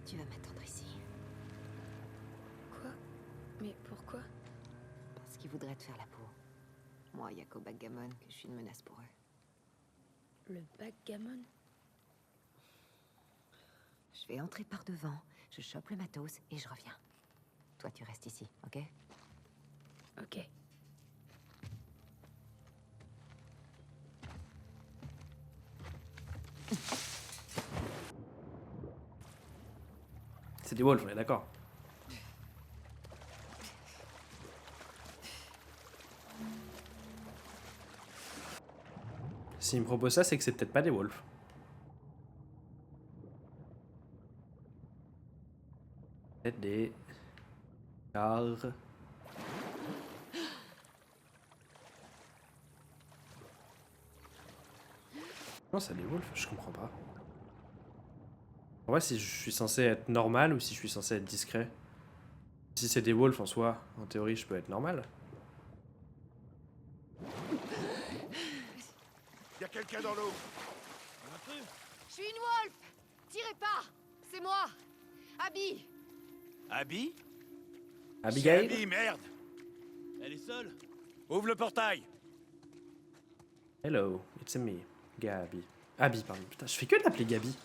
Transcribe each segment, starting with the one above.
Tu vas m'attendre ici. Quoi? Mais pourquoi? Parce qu'ils voudraient te faire la peau. Moi, y a qu'au backgammon que je suis une menace pour eux. Le backgammon? Je vais entrer par devant, je chope le matos et je reviens. Toi, tu restes ici, ok? Ok. C'est des wolves, on est d'accord. S'il me propose ça, c'est que c'est peut-être pas des wolves. Peut-être des... Car... Non, c'est des wolves, je comprends pas. En vrai, si je suis censé être normal ou si je suis censé être discret. Si c'est des wolves en soi, en théorie, je peux être normal. Y'a quelqu'un dans l'eau. Je suis une wolf! Tirez pas! C'est moi! Abby! Abby? Abigail? Abby, merde! Elle est seule? Ouvre le portail! Hello, it's me, Gabi. Abby, pardon. Putain, je fais que de l'appeler Gabi.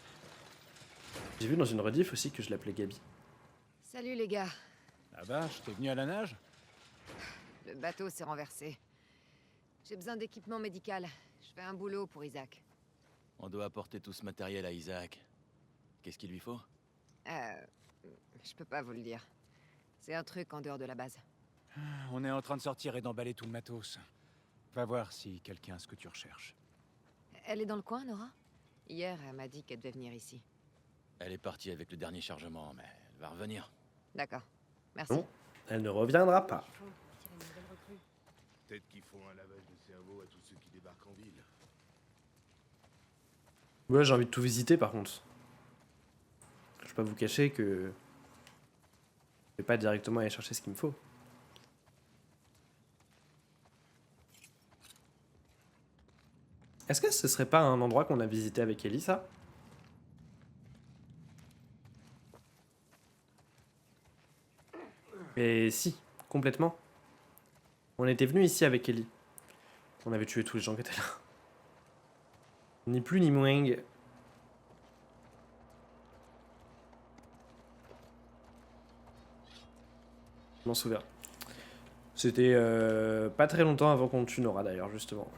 J'ai vu dans une rediff aussi que je l'appelais Gabi. Salut les gars. La vache, t'es venu à la nage? Le bateau s'est renversé. J'ai besoin d'équipement médical. Je fais un boulot pour Isaac. On doit apporter tout ce matériel à Isaac. Qu'est-ce qu'il lui faut? Je peux pas vous le dire. C'est un truc en dehors de la base. On est en train de sortir et d'emballer tout le matos. Va voir si quelqu'un a ce que tu recherches. Elle est dans le coin, Nora? Hier, elle m'a dit qu'elle devait venir ici. Elle est partie avec le dernier chargement, mais elle va revenir. D'accord. Merci. Non, elle ne reviendra pas. Peut-être qu'ils font un lavage de cerveau à tous ceux qui débarquent en ville. Ouais, j'ai envie de tout visiter par contre. Je vais pas vous cacher que je vais pas directement aller chercher ce qu'il me faut. Est-ce que ce serait pas un endroit qu'on a visité avec Ellie, ça? Et si, complètement. On était venu ici avec Ellie. On avait tué tous les gens qui étaient là. Ni plus ni moins. Je m'en souviens. C'était pas très longtemps avant qu'on tue Nora d'ailleurs, justement.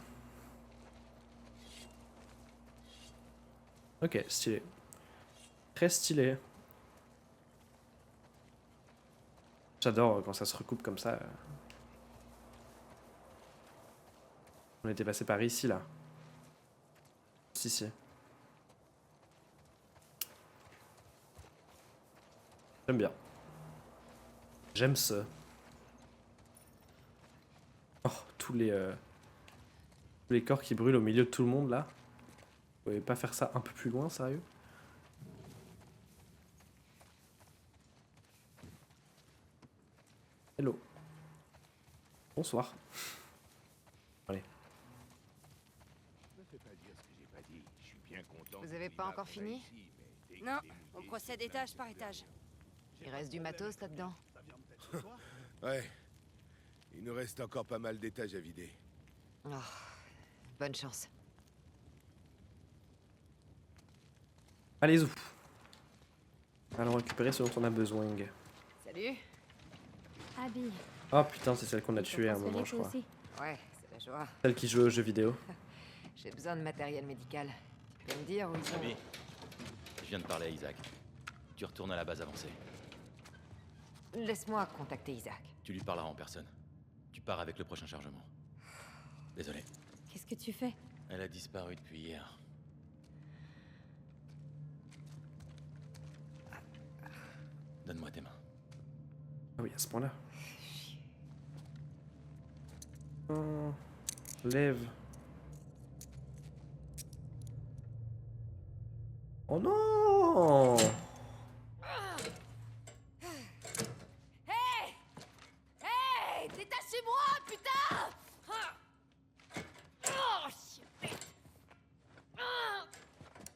Ok, stylé. Très stylé. J'adore quand ça se recoupe comme ça. On était passé par ici, là. Si. J'aime bien. J'aime ça. Oh, tous les corps qui brûlent au milieu de tout le monde, là. Vous pouvez pas faire ça un peu plus loin, sérieux? Hello. Bonsoir. Allez. Me fais pas dire ce que j'ai pas dit. Je suis bien content. Vous avez pas encore fini? Non, on procède étage par étage. Il reste du matos là-dedans. Ouais. Il nous reste encore pas mal d'étages à vider. Oh, bonne chance. Allez-y. Allons récupérer ce dont on a besoin. Salut. Abby. Oh putain, c'est celle qu'on a tuée à un moment, je crois. Ouais, c'est la joie. Celle qui joue aux jeux vidéo. J'ai besoin de matériel médical. Tu peux me dire où ils sont? Abby, je viens de parler à Isaac. Tu retournes à la base avancée. Laisse-moi contacter Isaac. Tu lui parleras en personne. Tu pars avec le prochain chargement. Désolé. Qu'est-ce que tu fais? Elle a disparu depuis hier. Donne-moi tes mains. Ah oui, à ce point-là. Oh, lève. Oh non! Hey! Hey! Détachez-moi, putain! Oh, shit!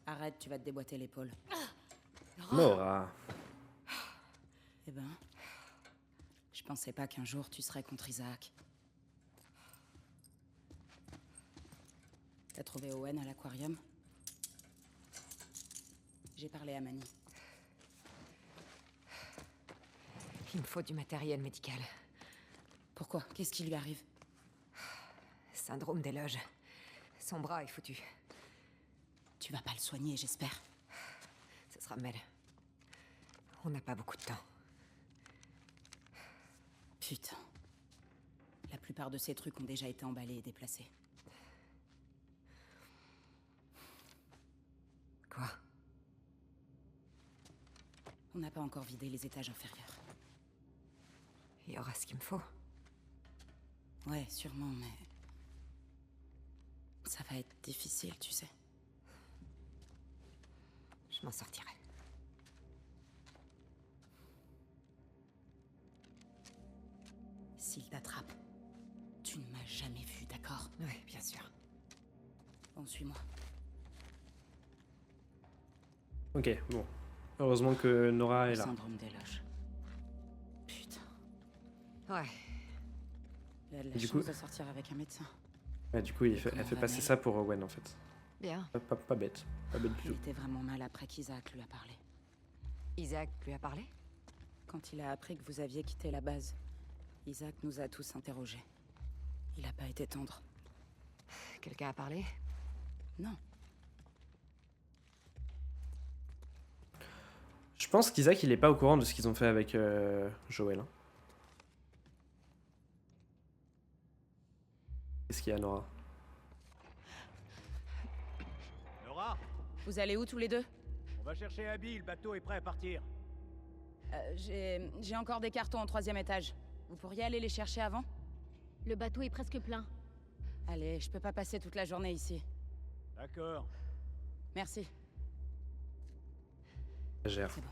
Arrête, tu vas te déboîter l'épaule. Nora. Eh ben, je pensais pas qu'un jour tu serais contre Isaac. T'as trouvé Owen à l'aquarium? J'ai parlé à Manny. Il me faut du matériel médical. Pourquoi? Qu'est-ce qui lui arrive? Syndrome des loges. Son bras est foutu. Tu vas pas le soigner, j'espère. Ce sera Mel. On n'a pas beaucoup de temps. Putain. La plupart de ces trucs ont déjà été emballés et déplacés. Quoi? On n'a pas encore vidé les étages inférieurs. Il y aura ce qu'il me faut. Ouais, sûrement, mais... ça va être difficile, tu sais. Je m'en sortirai. S'il t'attrape, tu ne m'as jamais vu, d'accord? Oui, bien sûr. Bon, suis-moi. Ok, bon. Heureusement que Nora est Le là. syndrome des loges. Putain. Ouais. Elle a de la Du chance coup- de sortir avec un médecin. Ouais, du coup, elle fait Comment va, passer Mel? ça pour Owen en fait. Bien. Pas bête. Pas bête du Il tout. était vraiment mal après qu'Isaac lui a parlé. Isaac lui a parlé? Quand il a appris que vous aviez quitté la base, Isaac nous a tous interrogés. Il a pas été tendre. Quelqu'un a parlé? Non. Je pense qu'Isaac il est pas au courant de ce qu'ils ont fait avec Joël. Hein. Qu'est-ce qu'il y a, Nora? Nora, Vous allez où tous les deux? on va chercher Abby, le bateau est prêt à partir. J'ai encore des cartons au 3e étage. Vous pourriez aller les chercher avant? Le bateau est presque plein. Allez, je peux pas passer toute la journée ici. D'accord. Merci. Elle gère. C'est bon.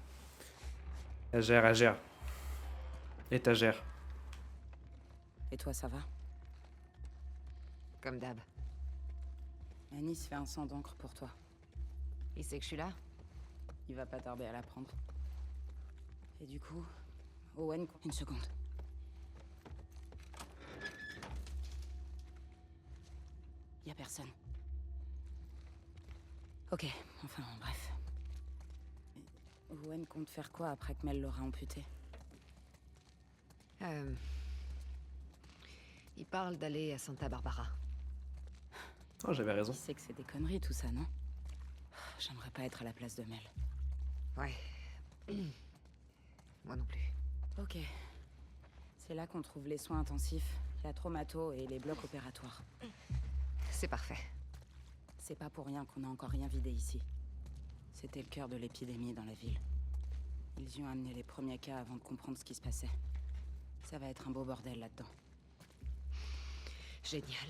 Elle gère. Étagère. Et toi, ça va? Comme d'hab. Anis fait un sang d'encre pour toi. Il sait que je suis là? Il va pas tarder à l'apprendre. Et du coup, Owen... Une seconde. Y a personne. Ok, enfin, bref. Owen compte faire quoi après que Mel l'aura amputé? Il parle d'aller à Santa Barbara. Oh, j'avais raison. Il sait que c'est des conneries tout ça, non? J'aimerais pas être à la place de Mel. Ouais. Moi non plus. Ok. C'est là qu'on trouve les soins intensifs, la traumato et les blocs opératoires. C'est parfait. C'est pas pour rien qu'on n'a encore rien vidé ici. C'était le cœur de l'épidémie dans la ville. Ils y ont amené les premiers cas avant de comprendre ce qui se passait. Ça va être un beau bordel là-dedans. Génial.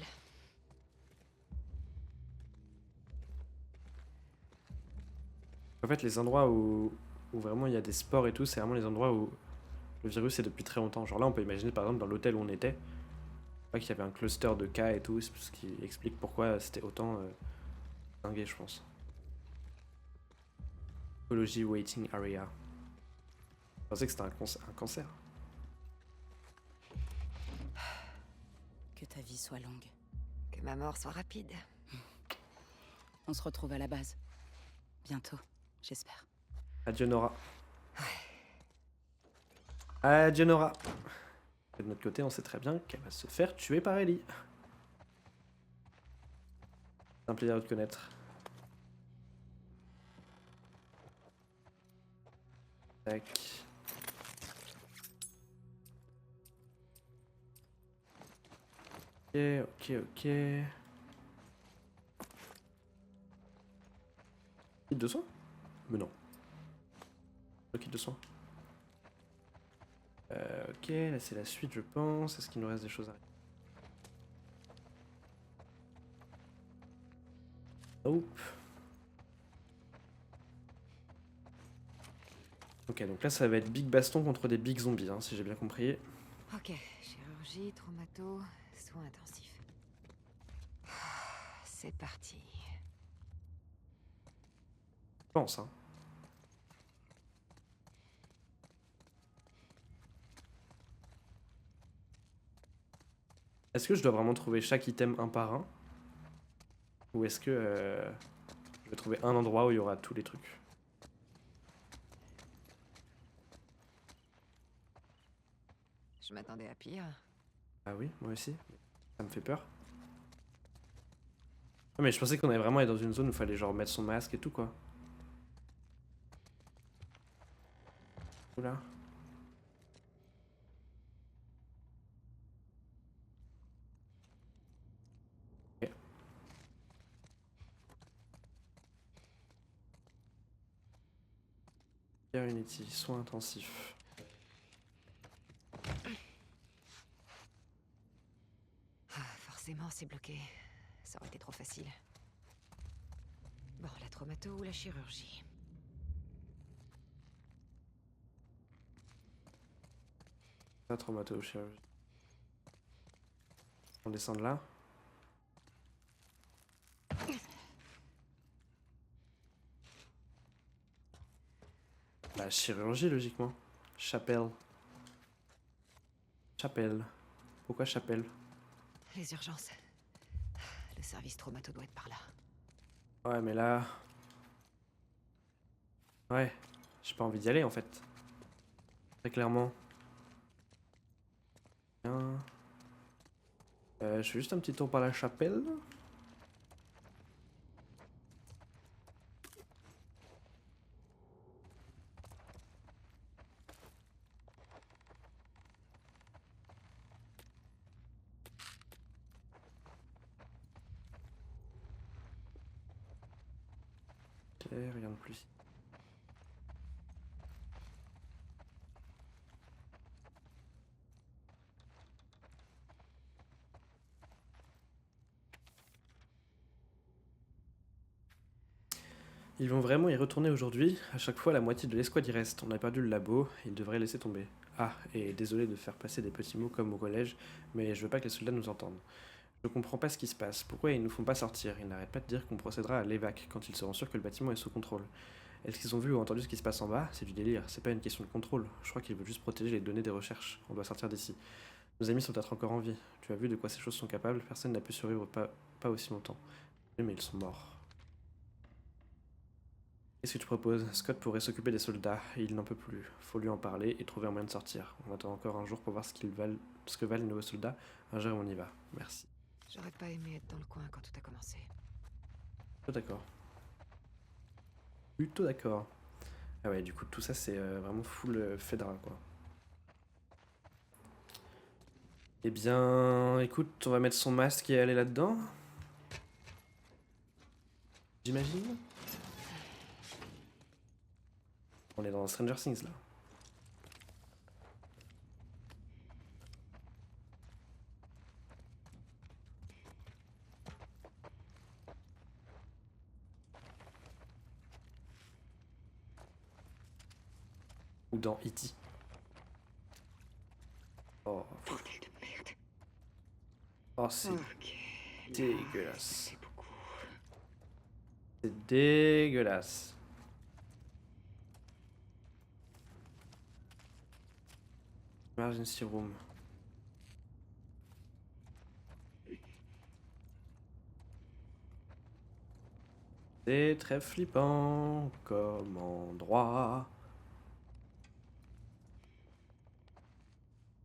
En fait, les endroits où vraiment il y a des sports et tout, c'est vraiment les endroits où le virus est depuis très longtemps. Genre là, on peut imaginer par exemple dans l'hôtel où on était, pas qu'il y avait un cluster de cas et tout, ce qui explique pourquoi c'était autant dingué, je pense. Oncology Waiting Area. Je pensais que c'était un cancer. Que ta vie soit longue. Que ma mort soit rapide. On se retrouve à la base. Bientôt, j'espère. Adieu Nora. Adieu Nora. Et de notre côté, on sait très bien qu'elle va se faire tuer par Ellie. C'est un plaisir de te connaître. Tac. Ok. Kit de soin? Mais non. Le kit de soin. Ok, là c'est la suite je pense. Est-ce qu'il nous reste des choses à... Hop. Ok, donc là ça va être big baston contre des big zombies, hein, si j'ai bien compris. Ok. Chirurgie, traumato, soins intensifs. C'est parti. Je pense, hein. Est-ce que je dois vraiment trouver chaque item un par un? Ou est-ce que je vais trouver un endroit où il y aura tous les trucs? Je m'attendais à pire. Ah oui, moi aussi. Ça me fait peur. Ah, mais je pensais qu'on allait vraiment être dans une zone où il fallait genre mettre son masque et tout quoi. Oula. Ok. Care Unity, soins intensifs. Ah, forcément, c'est bloqué. Ça aurait été trop facile. Bon, la traumato ou la chirurgie? La traumato-chirurgie. On descend de là. La chirurgie, logiquement. Chapelle. Chapelle. Pourquoi chapelle? Les urgences. Le service traumato doit être par là. Ouais, mais là... Ouais, j'ai pas envie d'y aller, en fait. Très clairement. Bien. Je fais juste un petit tour par la chapelle. Ok, rien de plus. Ils vont vraiment y retourner aujourd'hui. À chaque fois, la moitié de l'escouade y reste. On a perdu le labo, ils devraient laisser tomber. Ah, et désolé de faire passer des petits mots comme au collège, mais je veux pas que les soldats nous entendent. Je comprends pas ce qui se passe. Pourquoi ils nous font pas sortir? Ils n'arrêtent pas de dire qu'on procédera à l'évac quand ils seront sûrs que le bâtiment est sous contrôle. Est-ce qu'ils ont vu ou entendu ce qui se passe en bas? C'est du délire, c'est pas une question de contrôle. Je crois qu'ils veulent juste protéger les données des recherches. On doit sortir d'ici. Nos amis sont peut-être encore en vie. Tu as vu de quoi ces choses sont capables? Personne n'a pu survivre pas aussi longtemps. Oui, mais ils sont morts. Qu'est-ce que tu proposes? Scott pourrait s'occuper des soldats, et il n'en peut plus. Faut lui en parler et trouver un moyen de sortir. On attend encore un jour pour voir ce que valent les nouveaux soldats. Un jour on y va. Merci. J'aurais pas aimé être dans le coin quand tout a commencé. Plutôt d'accord. Plutôt d'accord. Ah ouais, du coup tout ça c'est vraiment full Fedra quoi. Eh bien, écoute, on va mettre son masque et aller là-dedans. J'imagine. On est dans Stranger Things là. Ou dans E.T. Oh. Bordel de merde. Oh, c'est Ok. dégueulasse. C'est beaucoup. C'est dégueulasse. Emergency room. C'est très flippant comme endroit.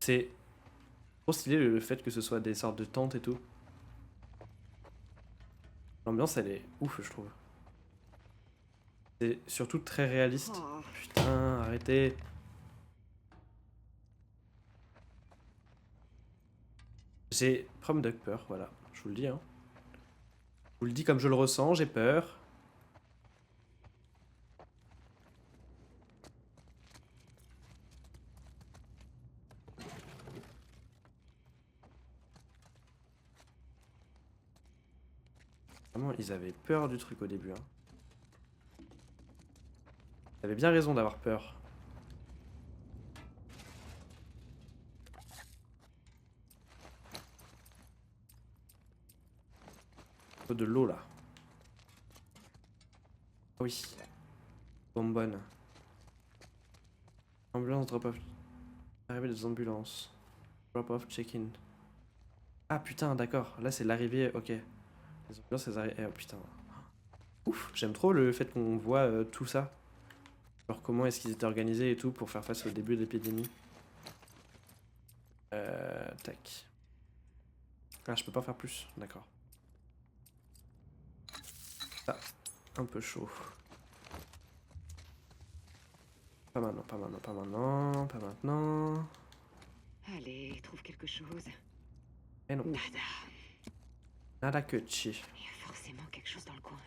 C'est trop stylé le fait que ce soit des sortes de tentes et tout. L'ambiance elle est ouf je trouve. C'est surtout très réaliste. Oh. Putain, arrêtez. J'ai prom dog peur, voilà, je vous le dis hein. Je vous le dis comme je le ressens, j'ai peur. Vraiment, ils avaient peur du truc au début. Hein. Ils avaient bien raison d'avoir peur. Faut de l'eau là. Ah oui. Bonbonne. Ambulance drop-off. Arrivée des ambulances. Drop-off check-in. Ah putain, d'accord. Là, c'est l'arrivée. Ok. Les ambulances, elles arrivent. Oh putain. Ouf, j'aime trop le fait qu'on voit tout ça. Genre, comment est-ce qu'ils étaient organisés et tout pour faire face au début de l'épidémie. Tac. Ah, je peux pas faire plus. D'accord. Ah, un peu chaud. Pas maintenant, pas maintenant, pas maintenant, pas maintenant. Allez, trouve quelque chose. Et non. Nada. Nada que chi. Il y a forcément quelque chose dans le coin.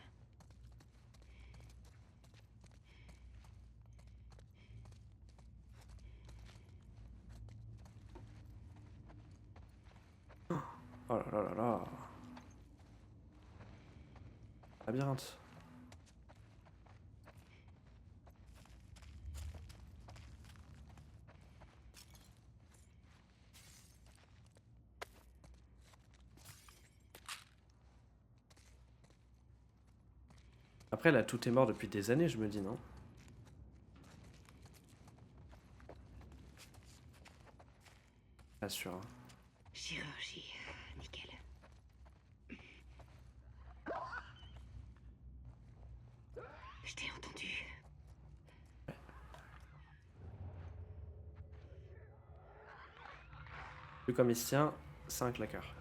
Oh là là là là. Labyrinthe. Après, là, tout est mort depuis des années, je me dis, non? Pas sûr. Hein. Chirurgie. Nickel. Je t'ai entendu. Vu comme il se tient, c'est un claqueur.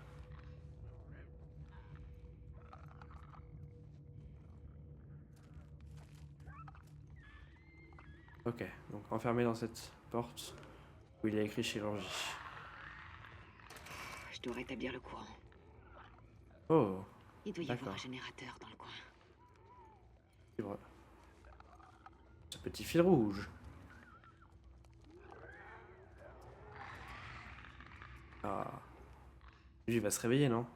Ok, donc enfermé dans cette porte où il y a écrit chirurgie. Je dois rétablir le courant. Oh, Il doit y avoir d'accord. un générateur dans le coin. Livre. Ce petit fil rouge. Ah. Lui, il va se réveiller, non?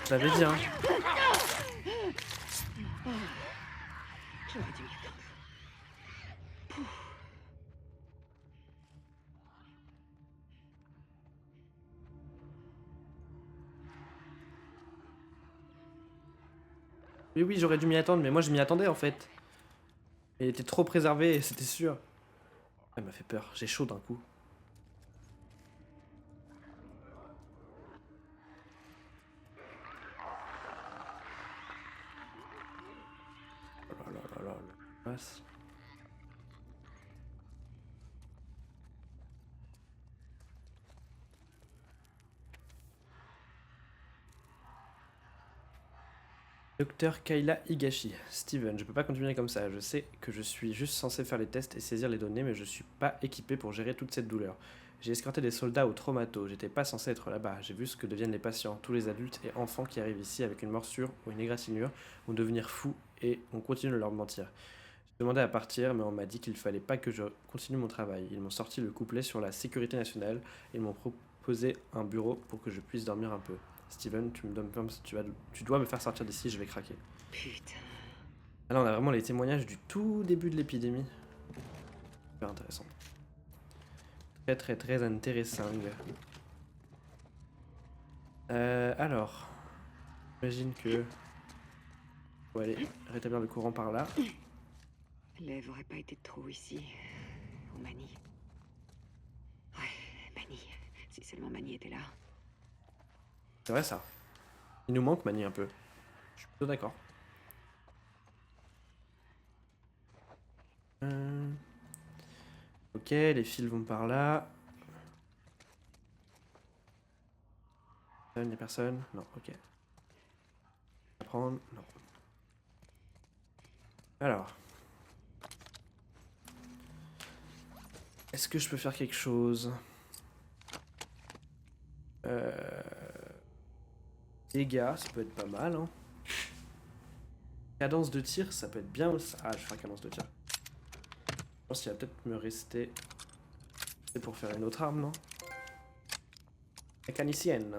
Je l'avais dit, hein. J'aurais dû m'y attendre. Oui, oui, j'aurais dû m'y attendre, mais moi je m'y attendais en fait. Il était trop préservé, c'était sûr. Elle m'a fait peur, j'ai chaud d'un coup. Oh là là là là, la passe. Docteur Kayla Higashi. Steven, je peux pas continuer comme ça. Je sais que je suis juste censé faire les tests et saisir les données, mais je suis pas équipé pour gérer toute cette douleur. J'ai escorté des soldats au traumato. J'étais pas censé être là-bas. J'ai vu ce que deviennent les patients. Tous les adultes et enfants qui arrivent ici avec une morsure ou une égratignure vont devenir fous et on continue de leur mentir. J'ai demandé à partir, mais on m'a dit qu'il fallait pas que je continue mon travail. Ils m'ont sorti le couplet sur la sécurité nationale et ils m'ont proposé un bureau pour que je puisse dormir un peu. Steven, tu dois me faire sortir d'ici, je vais craquer. Putain. Ah là, on a vraiment les témoignages du tout début de l'épidémie. Super intéressant. Très très très intéressant. Alors, j'imagine que... On va aller rétablir le courant par là. L'Ève aurait pas été de trop ici. Ou Manny. Ouais, Manny. Si seulement Manny était là. C'est vrai ça. Il nous manque Manny un peu. Je suis plutôt d'accord. Ok, les fils vont par là. Il n'y a personne? Non, ok. À prendre? Non. Alors. Est-ce que je peux faire quelque chose? Dégâts, ça peut être pas mal. Hein. Cadence de tir, ça peut être bien. Ah, je vais faire cadence de tir. Je pense qu'il va peut-être me rester... C'est pour faire une autre arme, non? Mécanicienne.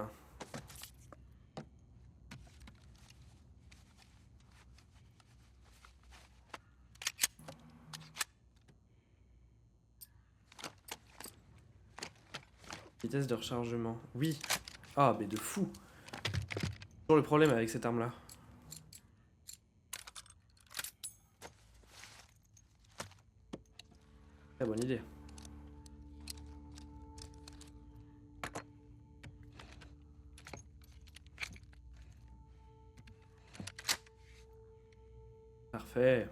Vitesse de rechargement. Oui. Ah, mais de fou. Toujours le problème avec cette arme-là. Très bonne idée. Parfait.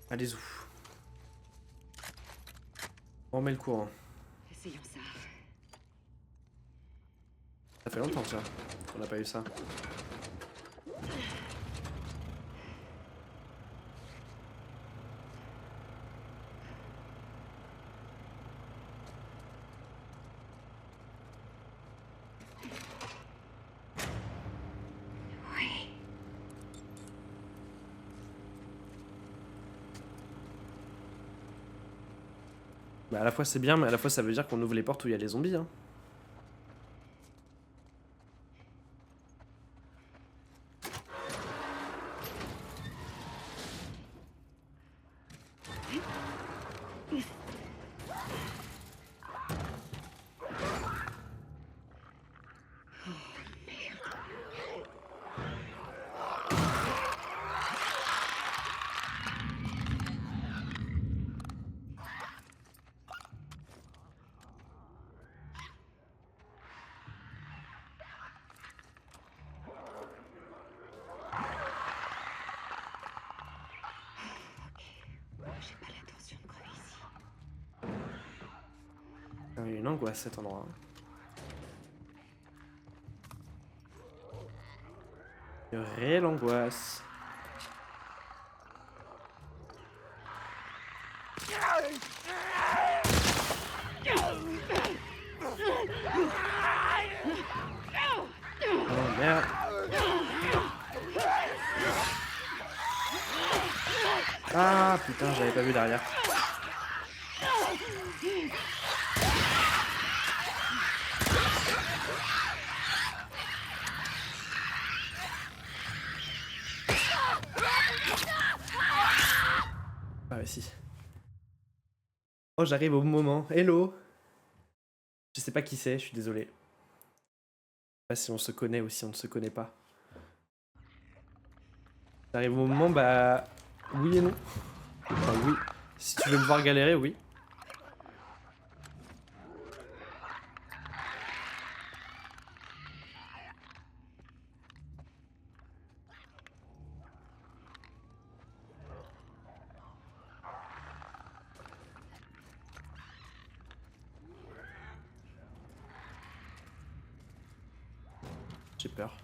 Allez-y. On met le courant. Essayons ça. Ça fait longtemps ça. On n'a pas eu ça. Bah à la fois c'est bien, mais à la fois ça veut dire qu'on ouvre les portes où il y a les zombies. Hein. J'ai pas l'intention de crever ici. Il y a une angoisse cet endroit. Hein. Une réelle angoisse. Oh merde. Ah putain, j'avais pas vu derrière. Ah ouais, si. Oh, j'arrive au bon moment. Hello. Je sais pas qui c'est, je suis désolé. Je sais pas si on se connaît ou si on ne se connaît pas. J'arrive au moment, bah... Oui et non. Enfin, oui. Si tu veux me voir galérer, oui. J'ai peur.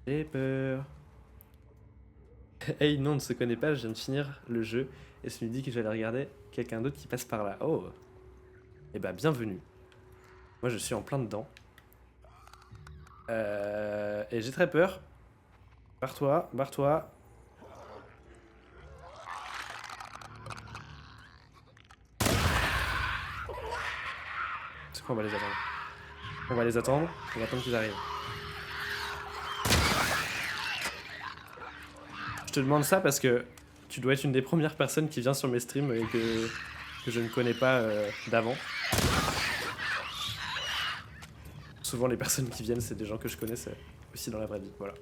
J'ai peur. Hey, non, on ne se connaît pas, je viens de finir le jeu et je me dis que j'allais regarder quelqu'un d'autre qui passe par là. Oh. Eh bah, bienvenue. Moi, je suis en plein dedans. Et j'ai très peur. Barre-toi, barre-toi. C'est quoi, on va les attendre. On va les attendre, on va attendre qu'ils arrivent. Je te demande ça parce que tu dois être une des premières personnes qui vient sur mes streams et que je ne connais pas d'avant. Souvent les personnes qui viennent c'est des gens que je connais aussi dans la vraie vie, voilà.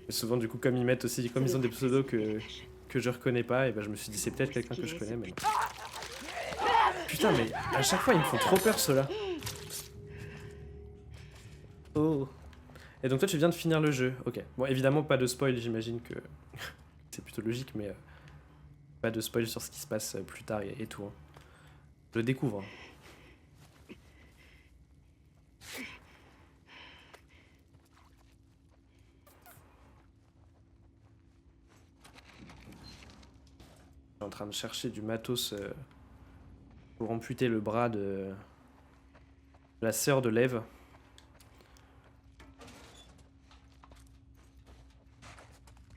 Et souvent du coup comme ils mettent aussi, comme ils ont des pseudos que je reconnais pas, et ben je me suis dit c'est peut-être quelqu'un que je connais mais non. Putain mais à chaque fois ils me font trop peur ceux-là. Oh. Et donc toi tu viens de finir le jeu, ok. Bon évidemment pas de spoil, j'imagine que c'est plutôt logique, mais pas de spoil sur ce qui se passe plus tard et tout. Hein. Je le découvre. Hein. Je suis en train de chercher du matos pour amputer le bras de la sœur de Lev.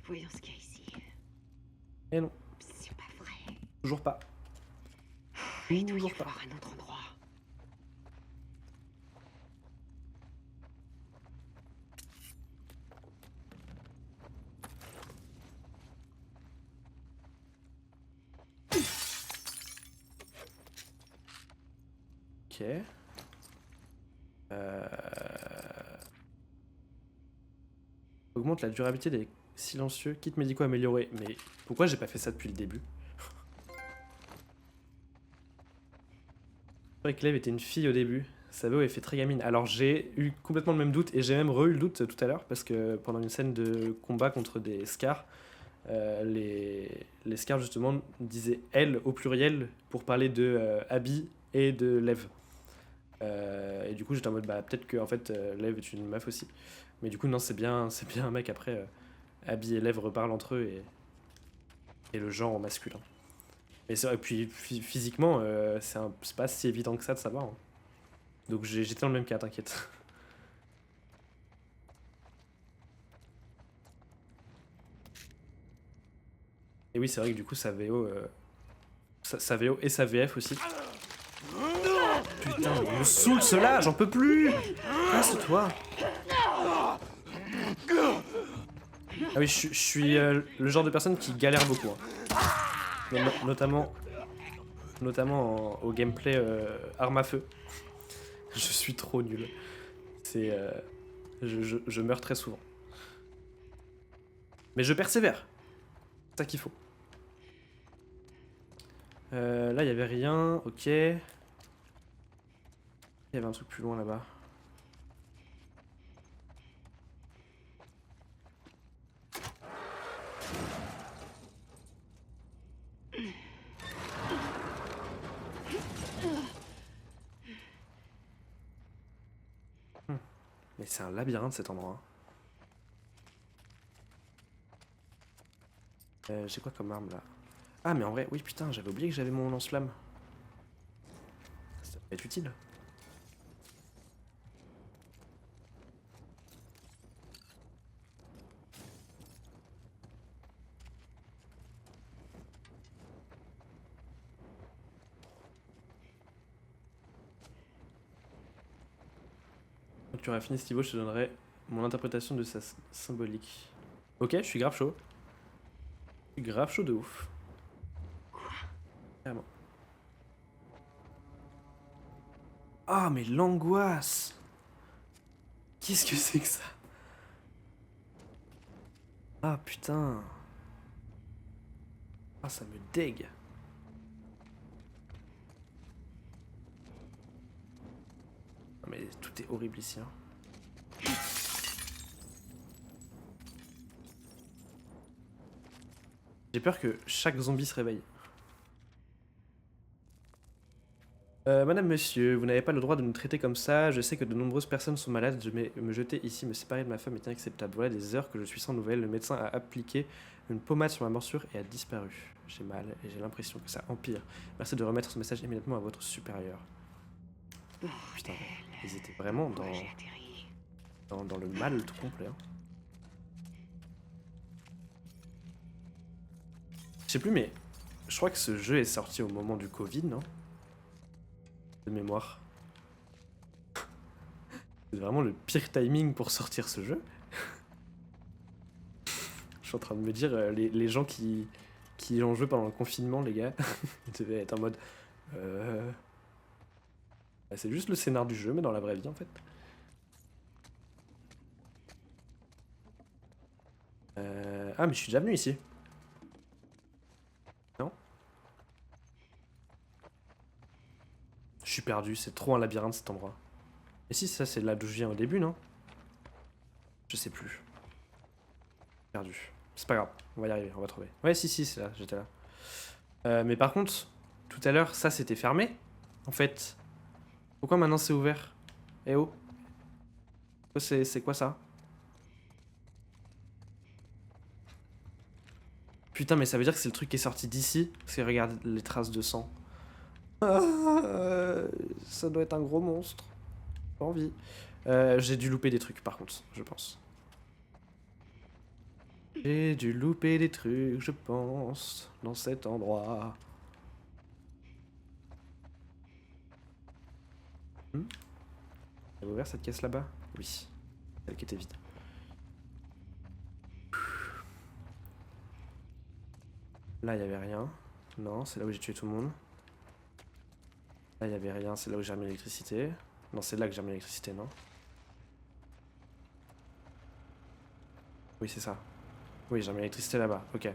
Voyons ce qu'il y a ici. Et non. C'est pas vrai. Toujours pas. Il doit y avoir un autre endroit. Ok. Augmente la durabilité des silencieux, kit médicaux amélioré. Mais pourquoi j'ai pas fait ça depuis le début? Je croyais que Lev était une fille au début. Sa VO est fait très gamine. Alors j'ai eu complètement le même doute et j'ai même re-eu le doute tout à l'heure parce que pendant une scène de combat contre des Scars, les Scars justement disaient elle au pluriel pour parler de Abby et de Lev. Et du coup j'étais en mode bah peut-être que en fait Lev est une meuf aussi. Mais du coup non c'est bien un mec après. Abby et Lev reparlent entre eux et le genre masculin. Et puis physiquement c'est pas si évident que ça de savoir. Hein. Donc j'étais dans le même cas, t'inquiète. Et oui, c'est vrai que du coup, sa VO, sa VO et sa VF aussi. Putain, il me saoule cela, j'en peux plus. Casse-toi. Ah oui, je suis le genre de personne qui galère beaucoup. Hein. Notamment au gameplay arme à feu. Je suis trop nul. C'est, je meurs très souvent. Mais je persévère. C'est ça qu'il faut. Là, il y avait rien. Ok. Il y avait un truc plus loin là-bas. Mais c'est un labyrinthe cet endroit. J'ai quoi comme arme là? Ah mais en vrai, oui putain, j'avais oublié que j'avais mon lance-flamme. Ça peut être utile. Quand tu auras fini ce niveau, je te donnerai mon interprétation de sa symbolique. Ok, je suis grave chaud. Je suis grave chaud de ouf. Carrément. Ah, mais l'angoisse! Qu'est-ce que c'est que ça? Ah, putain. Ah, ça me dégue. Non, mais tout est horrible ici. Hein. J'ai peur que chaque zombie se réveille. Madame, monsieur, vous n'avez pas le droit de nous traiter comme ça. Je sais que de nombreuses personnes sont malades. Me jeter ici, me séparer de ma femme est inacceptable. Voilà des heures que je suis sans nouvelles. Le médecin a appliqué une pommade sur ma morsure et a disparu. J'ai mal et j'ai l'impression que ça empire. Merci de remettre ce message immédiatement à votre supérieur. Putain, ils étaient vraiment dans le mal tout complet. Hein. Je sais plus, mais je crois que ce jeu est sorti au moment du Covid, non? De mémoire. C'est vraiment le pire timing pour sortir ce jeu. Je suis en train de me dire, les gens qui ont joué pendant le confinement, les gars, ils devaient être en mode... Bah, c'est juste le scénar du jeu, mais dans la vraie vie, en fait. Ah, mais je suis déjà venu ici. Non? Je suis perdu, c'est trop un labyrinthe cet endroit. Et si, ça c'est là d'où je viens au début, non? Je sais plus. Perdu. C'est pas grave, on va y arriver, on va trouver. Ouais, si, c'est là, j'étais là. Mais par contre, tout à l'heure, ça c'était fermé, en fait. Pourquoi maintenant c'est ouvert? Eh oh. C'est quoi ça? Putain, mais ça veut dire que c'est le truc qui est sorti d'ici? Parce que regarde les traces de sang. Ça doit être un gros monstre. Pas envie. J'ai dû louper des trucs par contre, je pense. J'ai dû louper des trucs, je pense, dans cet endroit. T'avais ouvert cette caisse là-bas? Oui. Celle qui était vide. Là, il n'y avait rien. Non, c'est là où j'ai tué tout le monde. Là, il n'y avait rien, c'est là où j'ai remis l'électricité. Non, c'est là que j'ai remis l'électricité, non? Oui, c'est ça. Oui, j'ai mis l'électricité là-bas, ok. Il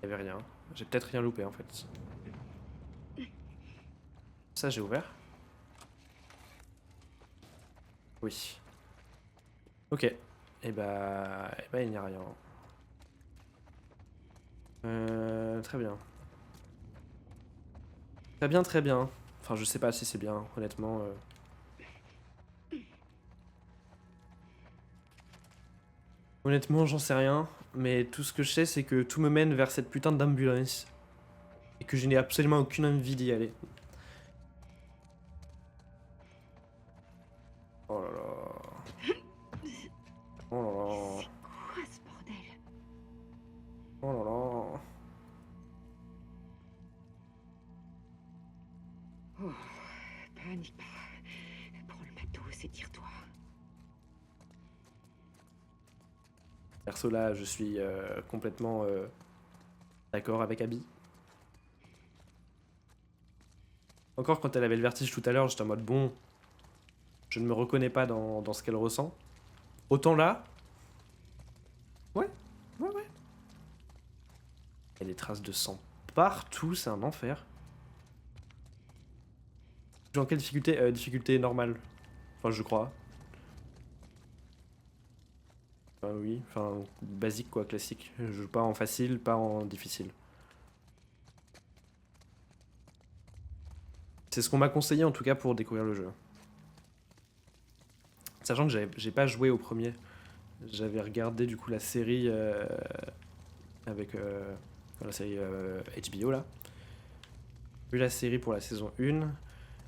y avait rien. J'ai peut-être rien loupé en fait. Ça j'ai ouvert. Oui. Ok. Et bah il n'y a rien. Très bien. Très bien, très bien. Enfin, je sais pas si c'est bien, honnêtement. Honnêtement, j'en sais rien. Mais tout ce que je sais, c'est que tout me mène vers cette putain d'ambulance. Et que je n'ai absolument aucune envie d'y aller. Oh là là. Oh là là. C'est quoi ce bordel? Oh là là. Oh, panique pas. Prends le matos et tire-toi. Perso là, je suis complètement d'accord avec Abby. Encore quand elle avait le vertige tout à l'heure, j'étais en mode bon, je ne me reconnais pas dans ce qu'elle ressent. Autant là, ouais. Il y a des traces de sang partout, c'est un enfer. Tu joues en quelle difficulté? Difficulté normale. Enfin, je crois. Enfin, oui, enfin, basique quoi, classique. Je joue pas en facile, pas en difficile. C'est ce qu'on m'a conseillé en tout cas pour découvrir le jeu. Sachant que j'ai pas joué au premier. J'avais regardé du coup la série avec la série HBO là. J'ai vu la série pour la saison 1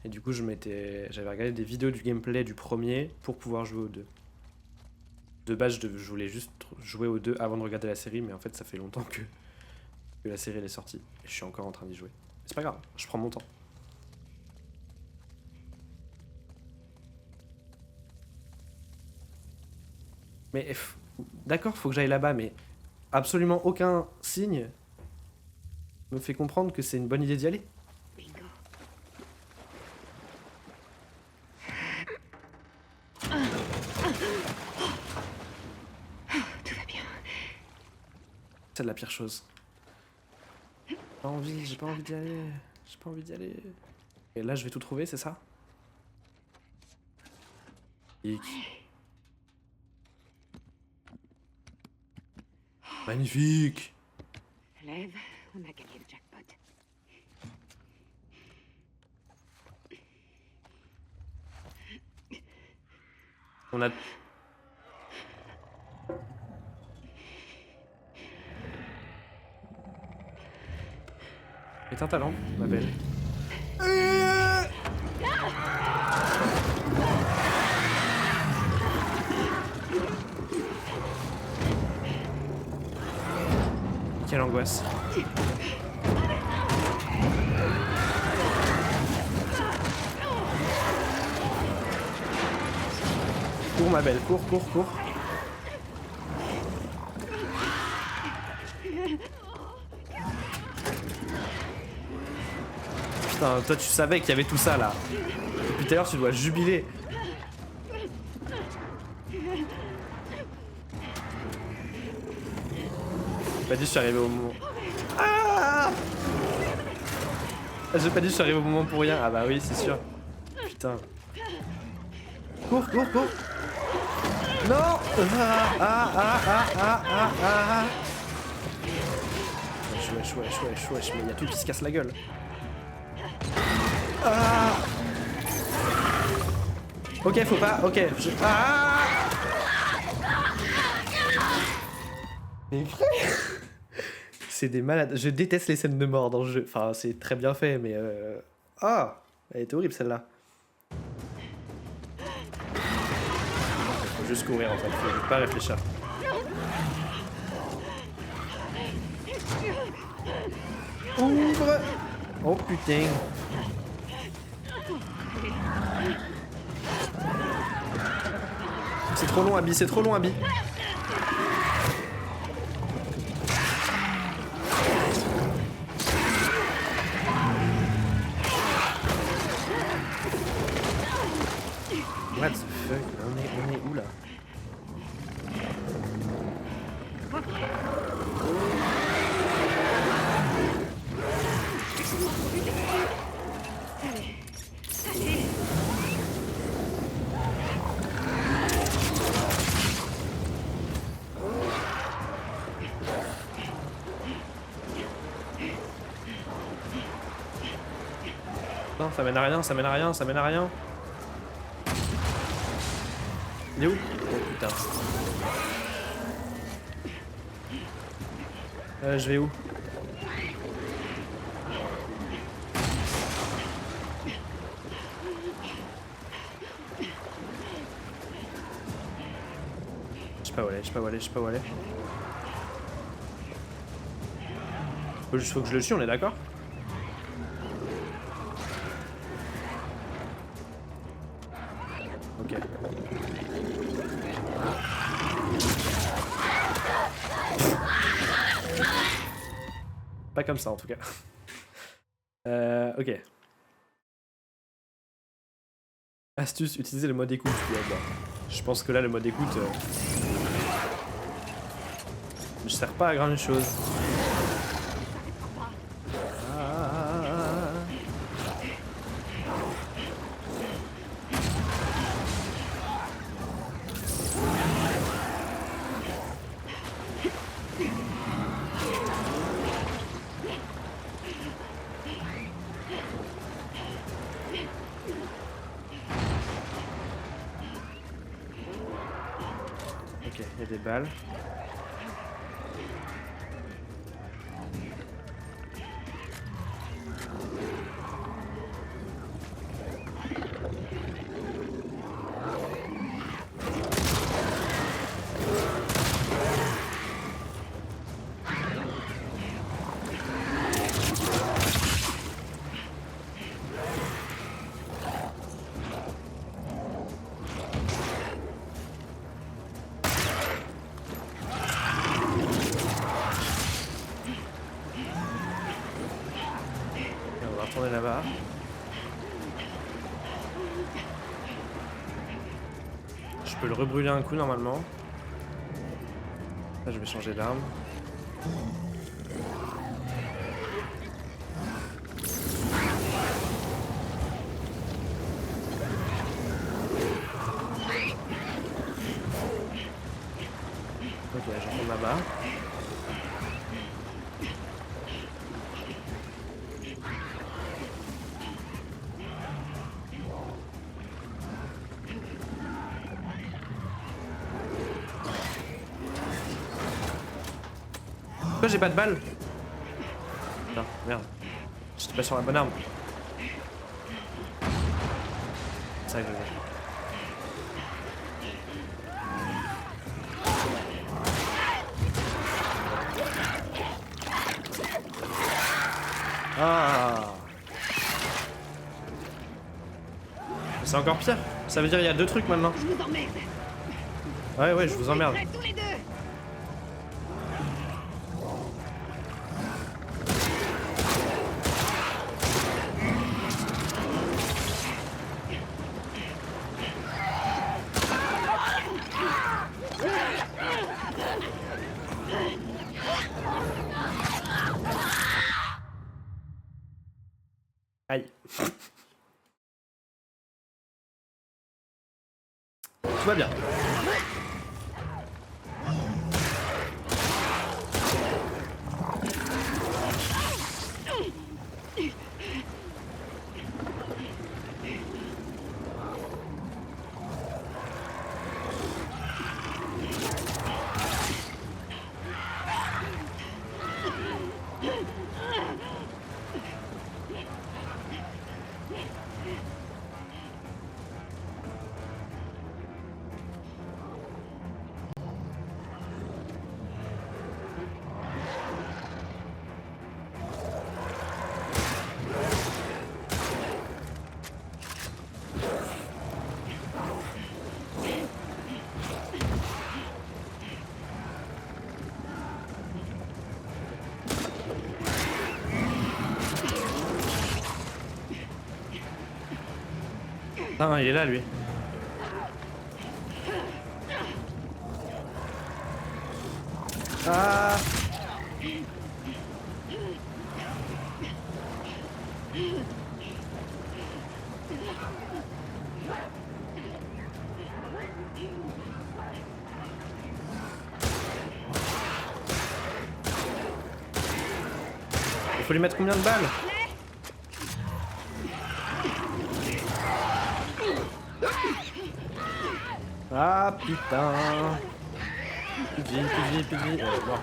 et du coup j'avais regardé des vidéos du gameplay du premier pour pouvoir jouer au 2. De base je voulais juste jouer au 2 avant de regarder la série, mais en fait ça fait longtemps que la série elle est sortie et je suis encore en train d'y jouer. C'est pas grave, je prends mon temps. Mais d'accord, faut que j'aille là-bas, mais absolument aucun signe me fait comprendre que c'est une bonne idée d'y aller. Bingo. Tout va bien. C'est de la pire chose. J'ai pas envie d'y aller. J'ai pas envie d'y aller. Et là, je vais tout trouver, c'est ça? Magnifique. Lève, on a gagné le jackpot. On a... Éteins ta lampe, ma belle. Quelle angoisse. Cours ma belle, cours. Putain, toi tu savais qu'il y avait tout ça là. Depuis tout à l'heure tu dois jubiler. J'ai pas dit que je suis arrivé au moment. Ah, j'ai pas dit que je suis arrivé au moment pour rien. Ah bah oui, c'est sûr. Putain. Cours. Non. Wesh, mais y a tout qui se casse la gueule. Ah. Ok, faut pas. Ok. Mais frère, c'est des malades. Je déteste les scènes de mort dans le jeu. Enfin, c'est très bien fait, mais ah, elle était horrible celle-là. Faut juste courir en fait, faut pas réfléchir. Ouvre. Oh putain. C'est trop long, Abby, What the fuck? On est où là? ça mène à rien, ça mène à rien, ça mène à rien. Il est où? Oh putain. Je vais où? Je sais pas où aller, je sais pas où aller, je sais pas où aller. Faut que je le tue, on est d'accord? Ok. Pas comme ça en tout cas. Ok. Astuce, utiliser le mode écoute. Ouais, bon. Je pense que là le mode écoute ne sert pas à grand chose. Ok, il y a des balles. On va retourner là-bas. Je peux le rebrûler un coup normalement. Là je vais changer d'arme. Ok, je retourne là-bas. Pourquoi j'ai pas de balles? Putain, merde. J'étais pas sur la bonne arme. C'est ça que je veux. Ah! C'est encore pire. Ça veut dire il y a deux trucs maintenant. Je vous emmerde. Ouais, je vous emmerde. Prêts tous les deux. Aïe. Tout va bien. Non, il est là lui. Ah! Il faut lui mettre combien de balles? Ah putain. Plus de vie, plus de vie, plus de vie. Mort.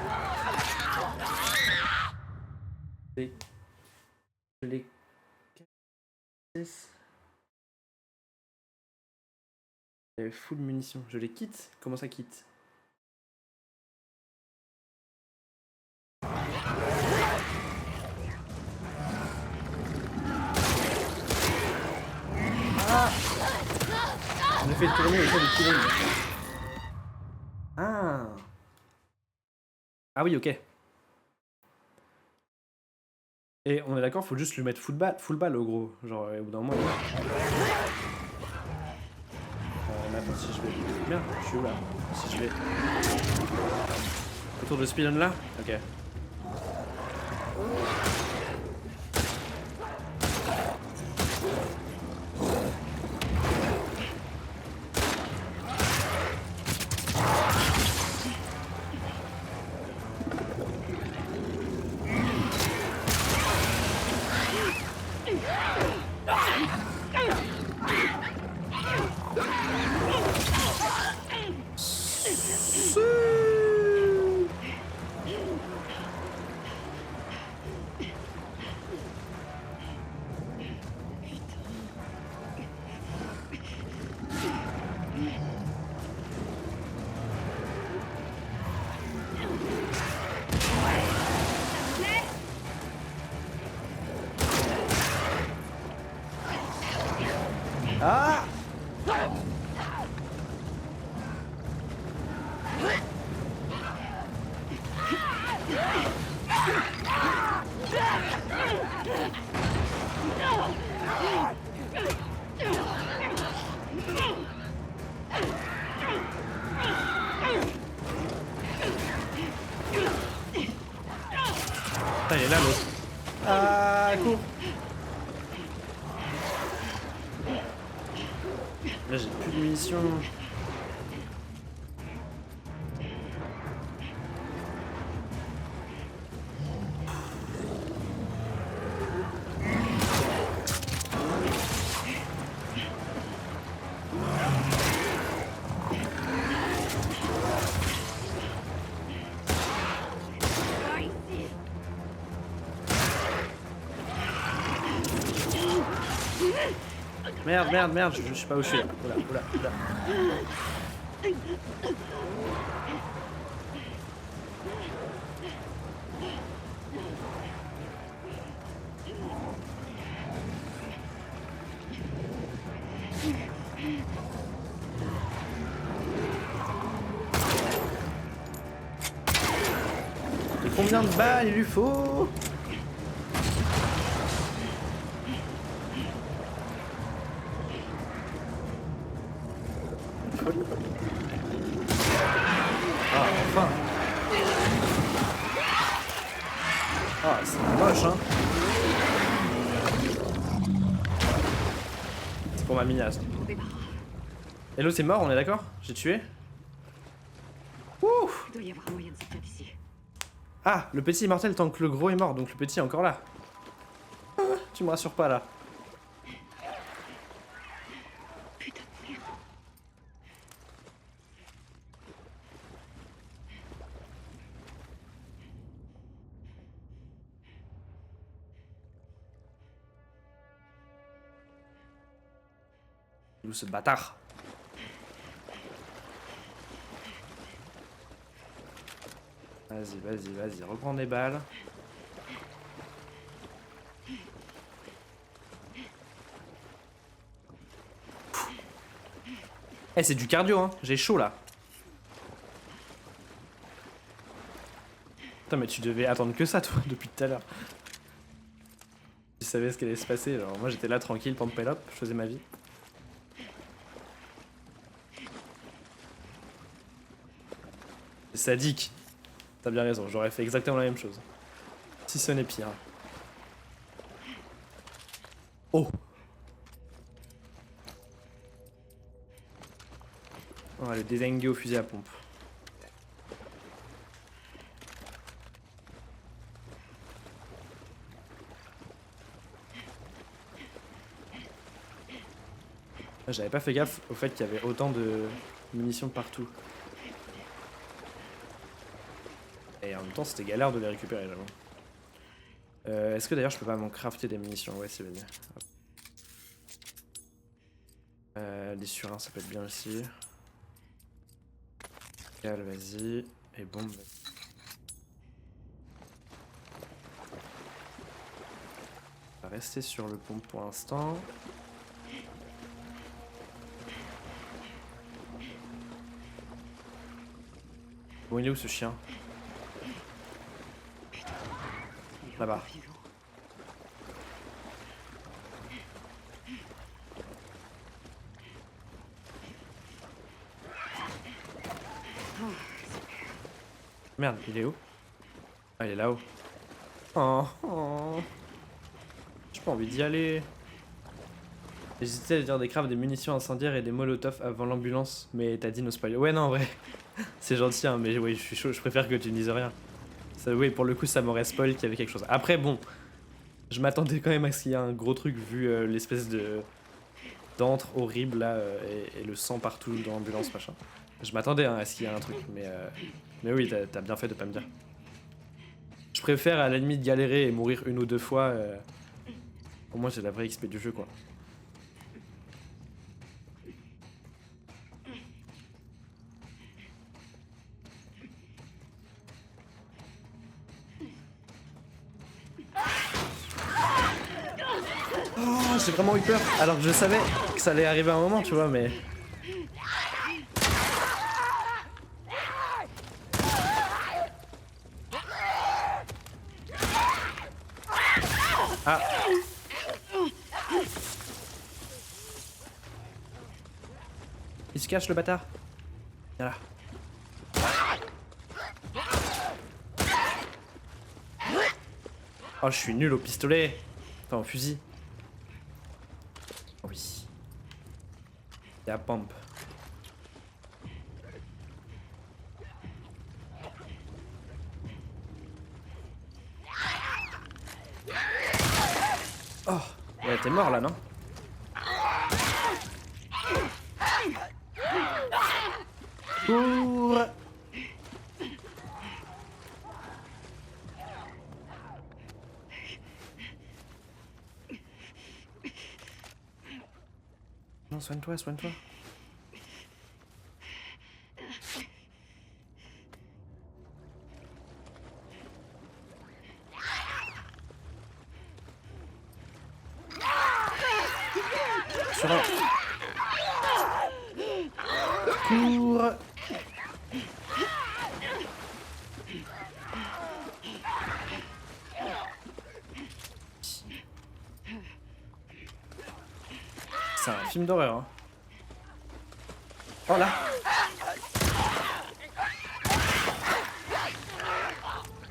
Je l'ai... J'avais full munitions. Je les quitte? Comment ça quitte? Ah! Je fais tourner et ça de tirer. Ah! Ah oui, ok. Et on est d'accord, faut juste lui mettre full balle au gros. Genre, au bout d'un moment. Mais attends, si je vais. Merde, je suis où là? Si je vais. Autour de ce pylône là? Ok. Ah! Putain, il est là l'autre. Ah, cours! Là j'ai plus de munitions. Merde, je sais pas où je suis là. Oula. Et combien de balles il lui faut? Ah, enfin. Ah, c'est moche, hein. C'est pour ma minace. Hello, c'est mort, on est d'accord? J'ai tué? Ouf. Il doit y avoir un moyen de sortir d'ici. Ah, le petit est mortel tant que le gros est mort, donc le petit est encore là. Ah, tu me rassures pas là. Putain de merde. Où ce bâtard? Vas-y, reprends des balles. Eh, c'est du cardio, hein. J'ai chaud là. Putain, mais tu devais attendre que ça, toi, depuis tout à l'heure. Tu savais ce qui allait se passer. Alors, moi, j'étais là tranquille, pump it up, je faisais ma vie. C'est sadique. T'as bien raison, j'aurais fait exactement la même chose. Si ce n'est pire. Oh! On va le dézinguer au fusil à pompe. J'avais pas fait gaffe au fait qu'il y avait autant de munitions partout. Et en même temps, c'était galère de les récupérer, j'avoue. Est-ce que d'ailleurs je peux pas m'en crafter des munitions? Ouais, c'est bien. Les surins, ça peut être bien aussi. Cal, vas-y. Et bombe, vas-y. On va rester sur le pont pour l'instant. Bon, il est où ce chien? Là-bas. Merde, il est où? Ah, il est là-haut. Oh, oh. J'ai pas envie d'y aller. J'hésitais à dire des crafts, des munitions incendiaires et des molotovs avant l'ambulance, mais t'as dit no spoil. Ouais, non, en vrai. C'est gentil, hein, mais oui, je suis chaud, je préfère que tu ne dises rien. Ça, oui, pour le coup, ça m'aurait spoil qu'il y avait quelque chose. Après, bon, je m'attendais quand même à ce qu'il y ait un gros truc vu l'espèce de d'antre horrible là et le sang partout dans l'ambulance, machin. Je m'attendais à ce qu'il y ait un truc, mais oui, t'as bien fait de pas me dire. Je préfère à la limite galérer et mourir une ou deux fois. Au moins, j'ai la vraie XP du jeu, quoi. Oh, j'ai vraiment eu peur, alors que je savais que ça allait arriver à un moment, tu vois, mais... Ah. Il se cache, le bâtard. Viens là. Oh, je suis nul au pistolet. Enfin, au fusil. Oui. Il y a pompe. Oh, ouais, t'es mort là, non? Cours. Non, soigne-toi, soigne-toi. Sur un. Cours. C'est un film d'horreur, hein. Oh là.